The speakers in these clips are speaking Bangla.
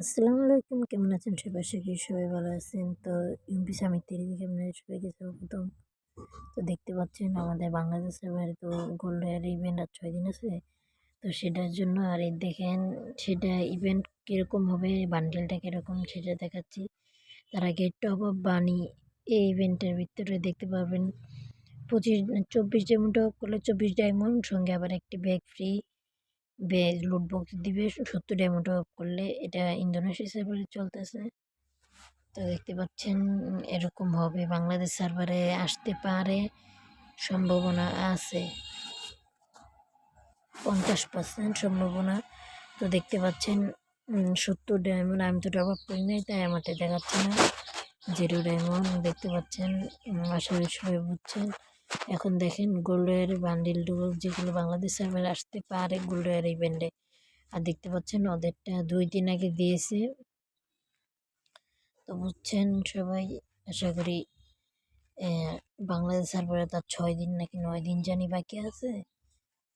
আসসালামু আলাইকুম। কেমন আছেন সবাই? আশা করি সবাই ভালো আছেন। তো ইউপি সামিট থেকে আপনাদের সবাইকে স্বাগতম। তো দেখতে পাচ্ছেন আমাদের বাংলাদেশের বাইরে তো গোল্ড হেয়ার ইভেন্ট আর ৬ দিন আছে। তো সেটার জন্য আর এই দেখেন সেটা ইভেন্ট কীরকম হবে, বান্ডেলটা কীরকম সেটা দেখাচ্ছি। তার আগে টপ আপ বানি এই ইভেন্টের ভিতরে দেখতে পাবেন 24 ডায়মন্ড টপ করলে 24 ডায়মন্ড, সঙ্গে আবার একটি ব্যাগ ফ্রি। লুট বক্স দিবে 70 ডায়মন্ড অফ করলে। এটা ইন্দোনেশিয়া সার্ভারে চলতেছে। তো দেখতে পাচ্ছেন এরকম হবে, বাংলাদেশ সার্ভারে আসতে পারে, সম্ভাবনা আছে 50% সম্ভাবনা। তো দেখতে পাচ্ছেন 70 ডায়মন্ড। আমি তো টপ আপ করি নাই তাই আমারটা দেখাচ্ছে না। 0 ডায়মন্ড দেখতে পাচ্ছেন। আশা করি সবাই বুঝছেন। এখন দেখেন গোল্ডের বান্ডিল যেগুলো বাংলাদেশ সার্ভারে আসতে পারে গোল্ডের ইভেন্টে। আর দেখতে পাচ্ছেন ওদেরটা 2 দিন আগে দিয়েছে। তো বুঝছেন সবাই, আশা করি বাংলাদেশ সার্ভারে তার 6 দিন নাকি 9 দিন জানি বাকি আছে।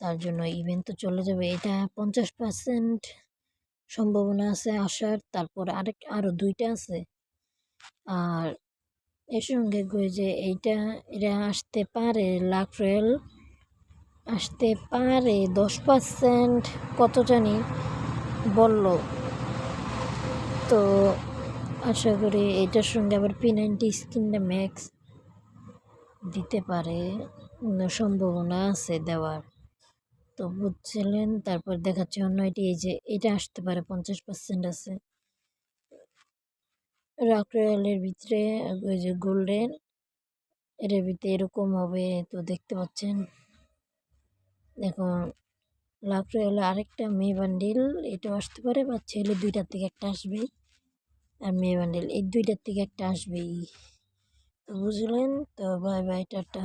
তার জন্য ইভেন্ট তো চলে যাবে, এটা 50% সম্ভাবনা আছে আসার। তারপর আরও 2টা আছে। আর এর সঙ্গে যে এরা আসতে পারে, লাক রয়েল আসতে পারে 10% কত জানি বলল। তো আশা করি এটার সঙ্গে আবার P90 স্কিনটা ম্যাক্স দিতে পারে, সম্ভাবনা আছে দেওয়ার। তো বুঝছিলেন। তারপর দেখাচ্ছে অন্য এটি, এই যে এটা আসতে পারে 50% আছে রক রয়্যালের ভিতরে। ওই যে গোল্ডেন এর ভিতরে এরকম হবে। তো দেখতে পাচ্ছেন এখন লাক রয়্যালে আরেকটা মেয়ে বান্ডিল এটাও আসতে পারে, বা ছেলে 2টার থেকে একটা আসবে আর মেয়ে বান্ডিল এই 2টার থেকে একটা আসবেই। তো বুঝলেন। তো বাই বাই, টাটা।